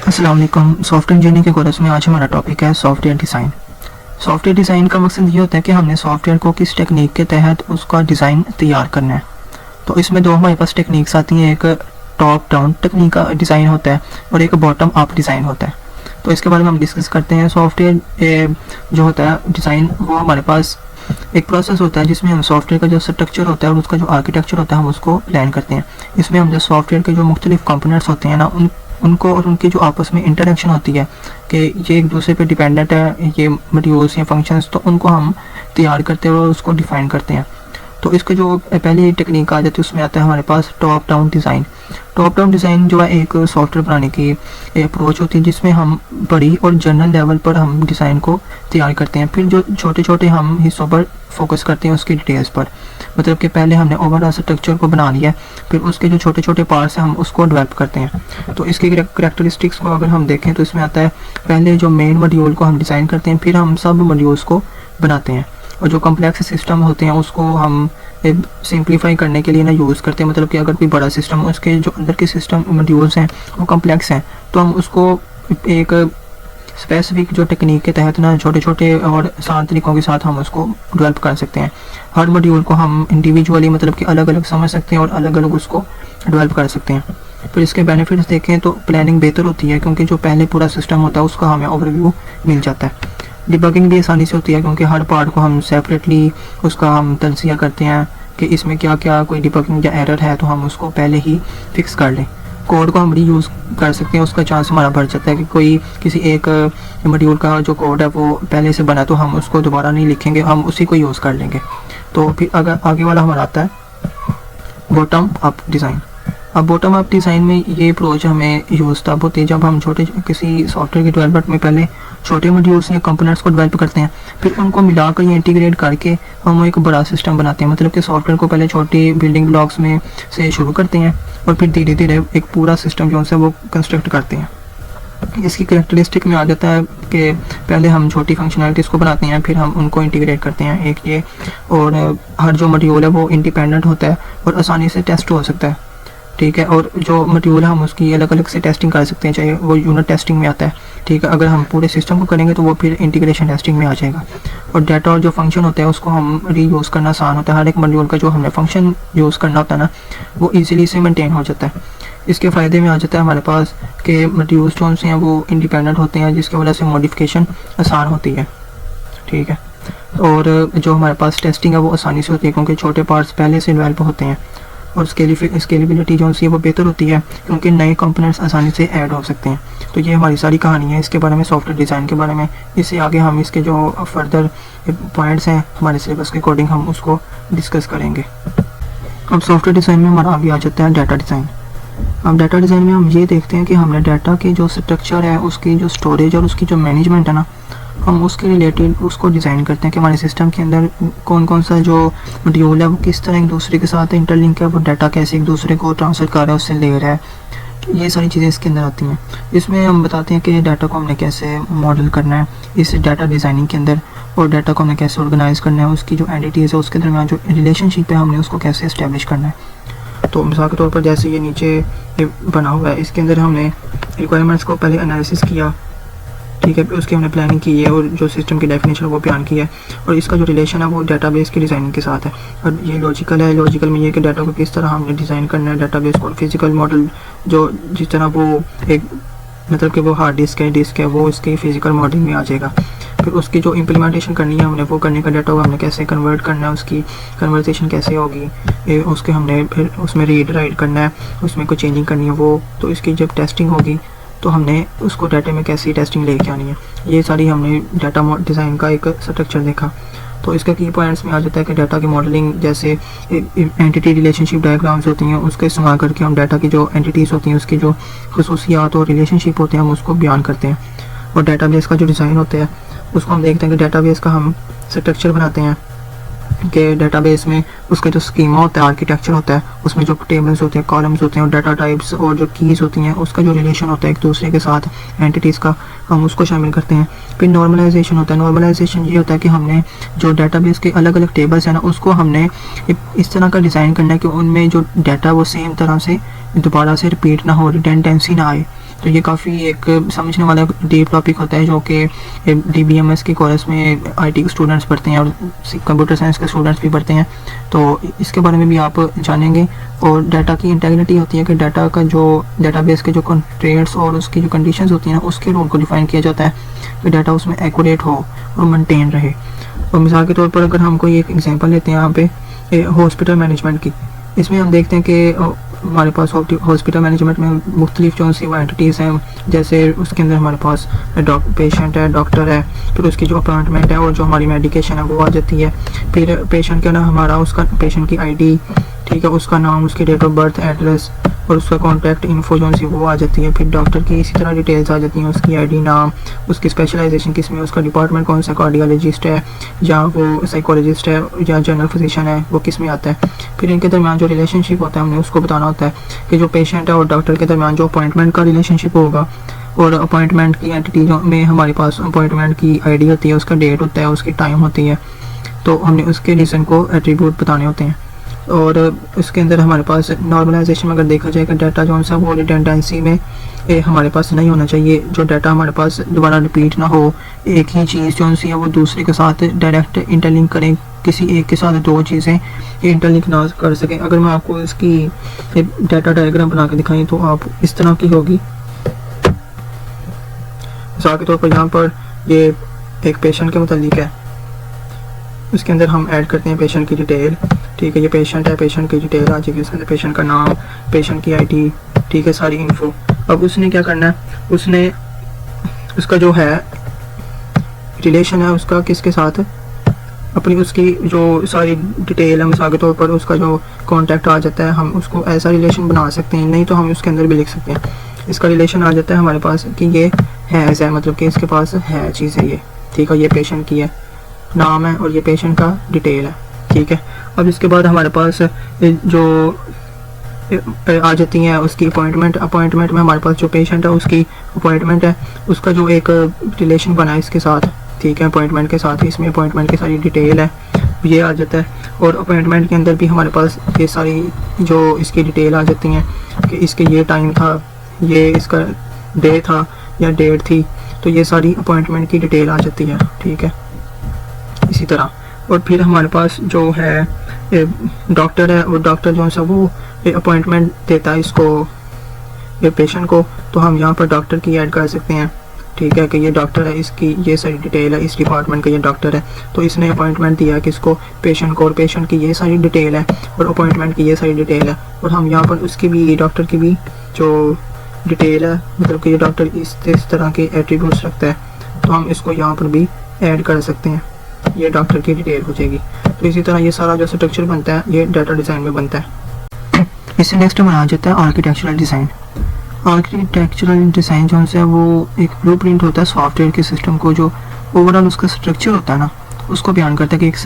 अस्सलाम वालेकुम। Software engineering के कोर्स में आज हमारा टॉपिक है सॉफ्टवेयर डिज़ाइन। सॉफ्टवेयर डिज़ाइन का मकसद ये होता है कि हमने सॉफ्टवेयर को किस टेक्निक के तहत उसका डिज़ाइन तैयार करना है। तो इसमें दो हमारे पास टेक्निक्स आती हैं, एक टॉप डाउन टेक्निक का डिज़ाइन होता है और एक बॉटम अप डिज़ाइन होता है। तो इसके बारे में हम डिस्कस करते हैं। सॉफ्टवेयर जो होता है डिज़ाइन, वो हमारे पास एक प्रोसेस होता है जिसमें हम सॉफ्टवेयर का जो स्ट्रक्चर होता है और उसका जो आर्किटेक्चर होता है हम उसको प्लान करते हैं। इसमें हम जो सॉफ्टवेयर के जो मुख्तलिफ कंपोनेंट्स होते हैं ना, उनको और उनकी जो आपस में इंटरेक्शन होती है कि ये एक दूसरे पे डिपेंडेंट है, ये मॉड्यूल्स या फंक्शंस, तो उनको हम तैयार करते हैं और उसको डिफाइन करते हैं। तो इसका जो पहली टेक्निक आ जाती है उसमें आता है हमारे पास top down design. Top down design जो है एक सॉफ्टवेयर बनाने की अप्रोच होती है जिसमें हम बड़ी और जनरल लेवल पर हम डिज़ाइन को तैयार करते हैं, फिर जो छोटे छोटे हम हिस्सों पर फोकस करते हैं उसकी डिटेल्स पर। मतलब कि पहले हमने ओवरऑल स्ट्रक्चर को बना लिया, फिर उसके जो छोटे छोटे पार्ट्स हैं हम उसको डेवलप करते हैं। तो इसकी करैक्टरिस्टिक्स को अगर हम देखें तो इसमें आता है पहले जो मेन मॉड्यूल को हम डिज़ाइन करते हैं, फिर हम सब मॉड्यूल्स को बनाते हैं और जो कम्प्लेक्स सिस्टम होते हैं उसको हम सिंप्लीफाई करने के लिए ना यूज़ करते हैं। मतलब कि अगर कोई बड़ा सिस्टम है उसके जो अंदर के सिस्टम मॉड्यूल्स हैं वो कम्प्लेक्स हैं, तो हम उसको एक स्पेसिफिक जो टेक्निक के तहत ना छोटे छोटे और आसान तरीक़ों के साथ हम उसको डेवलप कर सकते हैं। हर मॉड्यूल को हम इंडिविजुअली मतलब कि अलग अलग समझ सकते हैं और अलग अलग उसको डेवलप कर सकते हैं। फिर इसके बेनिफिट्स देखें तो प्लानिंग बेहतर होती है क्योंकि जो पहले पूरा सिस्टम होता है उसका हमें ओवरव्यू मिल जाता है। डिबगिंग भी आसानी से होती है क्योंकि हर पार्ट को हम सेपरेटली उसका हम तज्ज़िया करते हैं कि इसमें क्या क्या कोई डिबगिंग या एरर है तो हम उसको पहले ही फिक्स कर लें। कोड को हम रीयूज़ कर सकते हैं, उसका चांस हमारा बढ़ जाता है कि कोई किसी एक मॉड्यूल का जो कोड है वो पहले से बना तो हम उसको दोबारा नहीं लिखेंगे, हम उसी को यूज़ कर लेंगे। तो फिर अगर आगे वाला हमारा आता है बॉटम अप डिज़ाइन। अब बॉटम अप डिज़ाइन में ये अप्रोच हमें यूज़ तब होती है जब हम छोटे किसी सॉफ्टवेयर के डेवलपमेंट में पहले छोटे मॉड्यूल्स या कंपोनेंट्स को डेवलप करते हैं, फिर उनको मिलाकर या इंटीग्रेट करके हम एक बड़ा सिस्टम बनाते हैं। मतलब कि सॉफ्टवेयर को पहले छोटी बिल्डिंग ब्लॉक्स में से शुरू करते हैं और फिर धीरे धीरे एक पूरा सिस्टम जो है वो कंस्ट्रक्ट करते हैं। इसकी कैरेक्टरिस्टिक में आ जाता है कि पहले हम छोटी फंक्शनैलिटीज़ को बनाते हैं, फिर हम उनको इंटीग्रेट करते हैं एक ये, और हर जो मॉड्यूल है वो इंडिपेंडेंट होता है और आसानी से टेस्ट हो सकता है। ठीक है, और जो मॉड्यूल है हम उसकी अलग अलग से टेस्टिंग कर सकते हैं, चाहे वो यूनिट टेस्टिंग में आता है। ठीक है, अगर हम पूरे सिस्टम को करेंगे तो वो फिर इंटीग्रेशन टेस्टिंग में आ जाएगा। और डाटा और जो फंक्शन होते हैं उसको हम रीयूज़ करना आसान होता है। हर एक मॉड्यूल का जो हमने फंक्शन यूज़ करना होता है ना वो ईजिली से मेंटेन हो जाता है। इसके फ़ायदे में आ जाता है हमारे पास कि मॉड्यूल्स जो हैं वो इंडिपेंडेंट होते हैं जिसकी वजह से मॉडिफिकेशन आसान होती है। ठीक है, और जो हमारे पास टेस्टिंग है वो आसानी से होती है क्योंकि छोटे पार्ट्स पहले से डेवलप होते हैं और स्केलेबिलिटी जो है वो बेहतर होती है क्योंकि नए कंपोनेंट्स आसानी से ऐड हो सकते हैं। तो ये हमारी सारी कहानी है इसके बारे में, सॉफ्टवेयर डिज़ाइन के बारे में। इससे आगे हम इसके जो फर्दर पॉइंट्स हैं हमारे सिलेबस के अकॉर्डिंग हम उसको डिस्कस करेंगे। अब सॉफ्टवेयर डिज़ाइन में हमारा आगे आ जाता है डाटा डिज़ाइन। अब डाटा डिज़ाइन में हम ये देखते हैं कि हमने डाटा की जो स्ट्रक्चर है, उसकी जो स्टोरेज और उसकी जो मैनेजमेंट है ना, हम उसके रिलेटेड उसको डिज़ाइन करते हैं कि हमारे सिस्टम के अंदर कौन कौन सा जो मॉड्यूल है वो किस तरह एक दूसरे के साथ इंटरलिंक है, वो डाटा कैसे एक दूसरे को ट्रांसफ़र कर रहा है, उससे ले रहा है। ये सारी चीज़ें इसके अंदर आती हैं। इसमें हम बताते हैं कि डाटा को हमने कैसे मॉडल करना है इस डाटा डिज़ाइनिंग के अंदर, और डाटा को हमने कैसे ऑर्गेनाइज़ करना है, उसकी जो एंटिटीज़ है उसके दरमियान जो रिलेशनशिप है हमने उसको कैसे इस्टेब्लिश करना है। तो मिसाल के तौर पर जैसे ये नीचे बना हुआ है, इसके अंदर हमने रिक्वायरमेंट्स को पहले एनालिसिस किया। ठीक है, फिर उसकी हमने प्लानिंग की है और जो सिस्टम की डेफिनेशन है वो बयान की है, और इसका जो रिलेशन है वो डाटाबेस की डिज़ाइनिंग के साथ है। और ये लॉजिकल है, लॉजिकल में ये कि डाटा को किस तरह हमने डिज़ाइन करना है डाटाबेस को। फिजिकल मॉडल जो जिस तरह वो एक मतलब कि वो हार्ड डिस्क है वो इसकी फिजिकल मॉडलिंग में आ जाएगा। फिर उसकी जो इम्प्लीमेंटेशन करनी है हमने वो करने का डाटा को हमने कैसे कन्वर्ट करना है, उसकी कन्वर्सेशन कैसे होगी, उसके हमने फिर उसमें रीड राइट करना है, उसमें कोई चेंजिंग करनी है वो, तो इसकी जब टेस्टिंग होगी तो हमने उसको डाटा में कैसी टेस्टिंग लेके आनी है। ये सारी हमने डाटा डिज़ाइन का एक स्ट्रक्चर देखा। तो इसका की पॉइंट्स में आ जाता है कि डाटा की मॉडलिंग जैसे एंटिटी रिलेशनशिप डायग्राम्स होती हैं उसका इस्तेमाल करके हम डाटा की जो एंटिटीज़ होती हैं उसकी जो खसूसियात और रिलेशनशिप होते हैं हम उसको बयान करते हैं। और डाटाबेस का जो डिज़ाइन होता है उसको हम देखते हैं कि डाटाबेस का हम स्ट्रक्चर बनाते हैं कि डाटाबेस में उसका जो स्कीमा होता है, आर्किटेक्चर होता है, उसमें जो टेबल्स होते हैं, कॉलम्स होते हैं और डाटा टाइप्स और जो कीज़ होती हैं उसका जो रिलेशन होता है एक दूसरे के साथ एंटिटीज़ का, हम उसको शामिल करते हैं। फिर नॉर्मलाइजेशन होता है। नॉर्मलाइजेशन ये होता है कि हमने जो डाटाबेस के अलग अलग टेबल्स हैं ना उसको हमने इस तरह का डिज़ाइन करना है कि उनमें जो डाटा वो सेम तरह से दोबारा से रिपीट ना हो, रिडेंडेंसी ना आए। तो ये काफ़ी एक समझने वाला डीप टॉपिक होता है जो कि DBMS के कोर्स में IT के स्टूडेंट्स पढ़ते हैं और कंप्यूटर साइंस के स्टूडेंट्स भी पढ़ते हैं। तो इसके बारे में भी आप जानेंगे। और डाटा की इंटीग्रिटी होती है कि डाटा का जो डेटाबेस के जो कंस्ट्रेंट्स और उसकी जो कंडीशंस होती हैं ना, उसके रूल को डिफाइन किया जाता है कि डाटा उसमें एक्यूरेट हो और मेंटेन रहे। और मिसाल के तौर पर अगर हम कोई एक एग्जांपल लेते हैं यहाँ पे हॉस्पिटल मैनेजमेंट की, इसमें हम देखते हैं कि हमारे पास हॉस्पिटल मैनेजमेंट में मुख्तलिफ जो सी एंटिटीज़ हैं, जैसे उसके अंदर हमारे पास पेशेंट है, डॉक्टर है, फिर उसकी जो अपॉइंटमेंट है और जो हमारी मेडिकेशन है वो आ जाती है। फिर पेशेंट का ना हमारा उसका पेशेंट की ID, ठीक है, उसका नाम, उसकी डेट ऑफ बर्थ, एड्रेस और उसका कॉन्टैक्ट इन्फो जो सी वो आ जाती है। फिर डॉक्टर की इसी तरह डिटेल्स आ जाती हैं, उसकी ID, नाम, उसकी स्पेशलाइजेशन किस में, उसका डिपार्टमेंट कौन सा, कार्डियोलॉजिस्ट है या वो साइकोलॉजिस्ट है या जनरल फिजिशियन है, वो किस में आता है। फिर इनके दरमियान जो रिलेशनशिप होता है हमने उसको बताना होता है कि जो पेशेंट है और डॉक्टर के दरमियान जो अपॉइंटमेंट का रिलेशनशिप होगा, और अपॉइंटमेंट की एंटिटी में हमारे पास अपॉइंटमेंट की ID होती है, उसका डेट होता है, उसकी टाइम होती है, तो हमने उसके रीज़न को एट्रीब्यूट बताने होते हैं। और इसके अंदर हमारे पास नॉर्मलाइजेशन में अगर देखा जाए कि डाटा जो सा वो रिडंडेंसी में हमारे पास नहीं होना चाहिए, जो डाटा हमारे पास दोबारा रिपीट ना हो, एक ही चीज़ जो सी है वो दूसरे के साथ डायरेक्ट इंटरलिंक करें, किसी एक के साथ दो चीज़ें इंटरलिंक ना कर सकें। अगर मैं आपको इसकी डाटा डायग्राम बना के दिखाई तो आप इस तरह की होगी। मिसाल के तौर पर यहाँ पर ये एक पेशेंट के मुतालिक है, उसके अंदर हम ऐड करते हैं पेशेंट की डिटेल, ठीक है, ये पेशेंट है, पेशेंट की डिटेल आ जाएगी, इसके अंदर पेशेंट का नाम, पेशेंट की ID, ठीक है, सारी इन्फो। अब उसने क्या करना है, उसने उसका जो है रिलेशन है उसका किसके साथ, अपनी उसकी जो सारी डिटेल है, मिसाल के तौर पर उसका जो कॉन्टैक्ट आ जाता है, हम उसको ऐसा रिलेशन बना सकते हैं, नहीं तो हम उसके अंदर भी लिख सकते हैं। इसका रिलेशन आ जाता है हमारे पास कि ये है ऐसा है, मतलब कि इसके पास है चीज़ है ये, ठीक है, ये पेशेंट की है, नाम है और ये पेशेंट का डिटेल है, ठीक है। अब इसके बाद हमारे पास जो आ जाती हैं उसकी अपॉइंटमेंट में हमारे पास जो पेशेंट है उसकी अपॉइंटमेंट है, उसका जो एक रिलेशन बना है इसके साथ, ठीक है, अपॉइंटमेंट के साथ, इसमें अपॉइंटमेंट की सारी डिटेल है, ये आ जाता है। और अपॉइंटमेंट के अंदर भी हमारे पास ये सारी जो इसकी डिटेल आ जाती हैं कि इसके ये टाइम था, ये इसका डे था या डेट थी, तो ये सारी अपॉइंटमेंट की डिटेल आ जाती है, ठीक है, इसी तरह। और फिर हमारे पास जो है डॉक्टर है, और डॉक्टर जो है वो अपॉइंटमेंट देता है इसको पेशेंट को, तो हम यहाँ पर डॉक्टर की ऐड कर सकते हैं, ठीक है, कि ये डॉक्टर है, इसकी ये सारी डिटेल है, इस डिपार्टमेंट का ये डॉक्टर है, तो इसने अपॉइंटमेंट दिया है किसको, पेशेंट को, और पेशेंट की ये सारी डिटेल है और अपॉइंटमेंट की ये सारी डिटेल है। और हम यहाँ पर उसकी भी, डॉक्टर की भी जो डिटेल है, मतलब कि ये डॉक्टर इस तरह के एट्रीब्यूट्स रखता है, तो हम इसको यहाँ पर भी ऐड कर सकते हैं, ये डॉक्टर की डिटेल हो जाएगी। तो इसी तरह ये सारा जो स्ट्रक्चर बनता है ये डाटा डिज़ाइन में बनता है। इससे नेक्स्ट हमारा आ जाता है आर्किटेक्चरल डिज़ाइन। आर्किटेक्चरल डिज़ाइन जो है वो एक ब्लूप्रिंट होता है सॉफ्टवेयर के सिस्टम को, जो ओवरऑल उसका स्ट्रक्चर होता है ना, उसको बयान करता है कि एक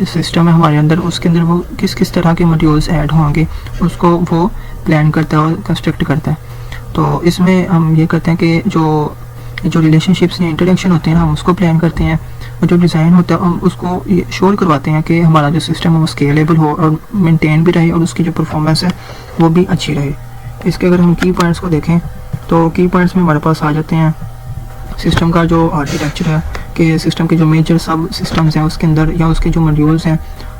सिस्टम है हमारे अंदर, उसके अंदर वो किस किस तरह के मॉड्यूल्स ऐड होंगे, उसको वो प्लान करता है और कंस्ट्रक्ट करता है। तो इसमें हम ये करते हैं कि जो रिलेशनशिप्स या इंटरेक्शन होते हैं हम उसको प्लान करते हैं, और जो डिज़ाइन होता है हम उसको ये श्योर करवाते हैं कि हमारा जो सिस्टम है वो स्केलेबल हो और मेंटेन भी रहे और उसकी जो परफॉर्मेंस है वो भी अच्छी रहे। इसके अगर हम की पॉइंट्स को देखें तो की पॉइंट्स में हमारे पास आ जाते हैं सिस्टम का जो आर्किटेक्चर है, कि सिस्टम के जो मेजर सब सिस्टम्स हैं उसके अंदर या उसके जो मॉड्यूल्स हैं,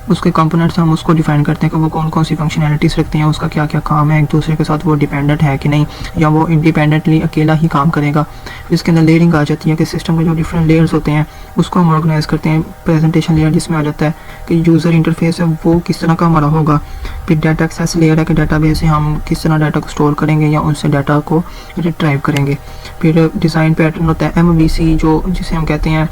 उसके कंपोनेंट्स हम उसको डिफाइन करते हैं कि वो कौन कौन सी फंक्शनैलिटीज़ रखते हैं, उसका क्या क्या काम है, एक दूसरे के साथ वो डिपेंडेंट है कि नहीं, या वो इंडिपेंडेंटली अकेला ही काम करेगा। इसके अंदर लेयरिंग आ जाती है कि सिस्टम के जो डिफरेंट लेयर्स होते हैं उसको हम ऑर्गेनाइज करते हैं। प्रेजेंटेशन लेयर जिसमें आ जाता है कि यूज़र इंटरफेस है वो किस तरह का हमारा होगा। फिर डाटा एक्सेस लेयर है कि डाटाबेस से हम किस तरह डाटा को स्टोर करेंगे या उनसे डाटा को रिट्राइव करेंगे। फिर डिज़ाइन पैटर्न होता है MVC, जो जिसे हम कहते हैं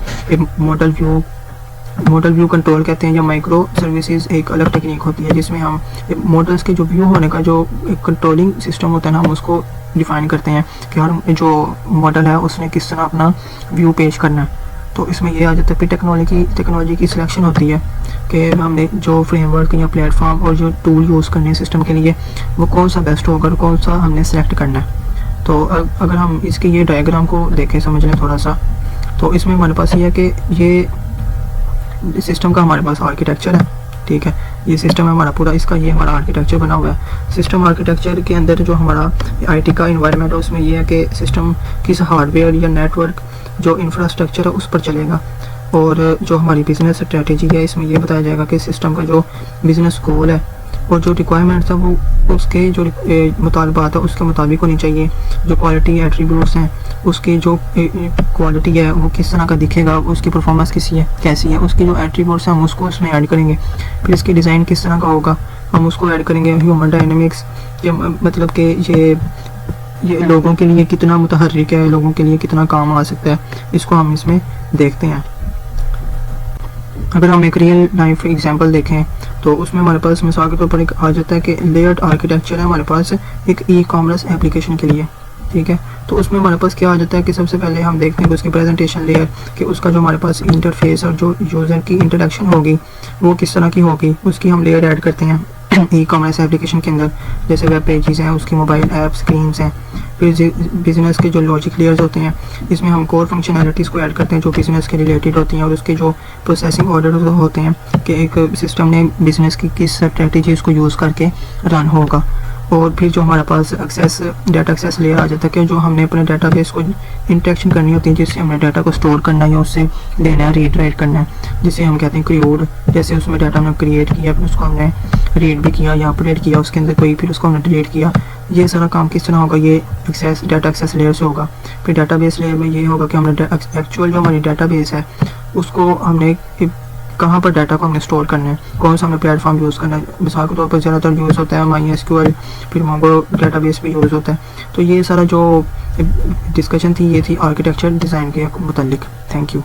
मॉडल व्यू कंट्रोल कहते हैं, या माइक्रो सर्विसेज एक अलग टेक्निक होती है जिसमें हम मॉडल्स के जो व्यू होने का जो एक कंट्रोलिंग सिस्टम होता है ना, हम उसको डिफाइन करते हैं कि हर जो मॉडल है उसने किस तरह अपना व्यू पेश करना है। तो इसमें ये आ जाता है। फिर टेक्नोलॉजी की सिलेक्शन होती है कि हमने जो फ्रेमवर्क या प्लेटफॉर्म और जो टूल यूज़ करने हैं सिस्टम के लिए वो कौन सा बेस्ट होगा और कौन सा हमने सेलेक्ट करना है। तो अगर हम इसके ये डायग्राम को देखें समझ लें थोड़ा सा, तो इसमें हमारे पास ये है कि ये सिस्टम का हमारे पास आर्किटेक्चर है, ठीक है, ये सिस्टम है हमारा पूरा, इसका ये हमारा आर्किटेक्चर बना हुआ है। सिस्टम आर्किटेक्चर के अंदर जो हमारा आईटी का इन्वायरमेंट है उसमें ये है कि सिस्टम किस हार्डवेयर या नेटवर्क जो इंफ्रास्ट्रक्चर है उस पर चलेगा, और जो हमारी बिज़नेस स्ट्रेटेजी है इसमें ये बताया जाएगा कि सिस्टम का जो बिज़नेस गोल है और जो रिक्वायरमेंट्स है वो उसके जो मुतालबात है उसके मुताबिक होनी चाहिए। जो क्वालिटी एट्रीब्यूट्स हैं उसकी जो क्वालिटी है वो किस तरह का दिखेगा, उसकी परफॉर्मेंस कैसी है, उसकी जो एट्रीब्यूट्स हैं हम उसको उसमें ऐड करेंगे। फिर इसकी डिज़ाइन किस तरह का होगा हम उसको ऐड करेंगे। ह्यूमन डायनेमिक्स, ये मतलब कि ये लोगों के लिए कितना मुतहर्रिक है, लोगों के लिए कितना काम आ सकता है, इसको हम इसमें देखते हैं। अगर हम एक रियल लाइफ एग्जांपल देखें तो उसमें हमारे पास मिसाल के तौर पर एक आ जाता है कि लेयर्ड आर्किटेक्चर है हमारे पास एक ई कॉमर्स एप्लीकेशन के लिए, ठीक है। तो उसमें हमारे पास क्या आ जाता है कि सबसे पहले हम देखते हैं कि उसकी प्रेजेंटेशन लेयर, कि उसका जो हमारे पास इंटरफेस और जो यूज़र की इंटरेक्शन होगी वो किस तरह की होगी, उसकी हम लेयर ऐड करते हैं ई कॉमर्स एप्लीकेशन के अंदर। जैसे वेब पेजेस हैं, उसकी मोबाइल ऐप स्क्रीन्स हैं। फिर बिज़नेस के जो लॉजिक लेयर्स होते हैं इसमें हम कोर फंक्शनैलिटीज़ को ऐड करते हैं जो बिज़नेस के रिलेटेड होती हैं, और उसके जो प्रोसेसिंग ऑर्डर होते हैं कि एक सिस्टम ने बिज़नेस की किस स्ट्रेटजीज़ को यूज़ करके रन होगा। और फिर जो हमारे पास डाटा एक्सेस लेयर आ जाता है कि जो हमने अपने डाटाबेस को इंटरेक्शन करनी होती है, जिससे हमने डाटा को स्टोर करना है या उससे लेना है, रीड राइट करना है, जिसे हम कहते हैं क्रिएट। जैसे उसमें डाटा हमने क्रिएट किया, फिर उसको हमने रीड भी किया या अपडेट किया उसके अंदर कोई, फिर उसको हमने डिलीट किया। ये सारा काम किस तरह होगा, ये डाटा एक्सेस लेयर से होगा। फिर डाटाबेस लेयर में ये होगा कि हमने एक्चुअल जो हमारी डाटाबेस है उसको हमने कहाँ पर डाटा को हमने स्टोर करना है, कौन सा हमने प्लेटफॉर्म यूज़ करना है। मिसाल के तौर पर ज़्यादातर यूज़ होता है MySQL, फिर मोंगो डाटाबेस भी यूज़ होता है। तो ये सारा जो डिस्कशन थी ये थी आर्किटेक्चर डिज़ाइन के मुतालिक। Thank you.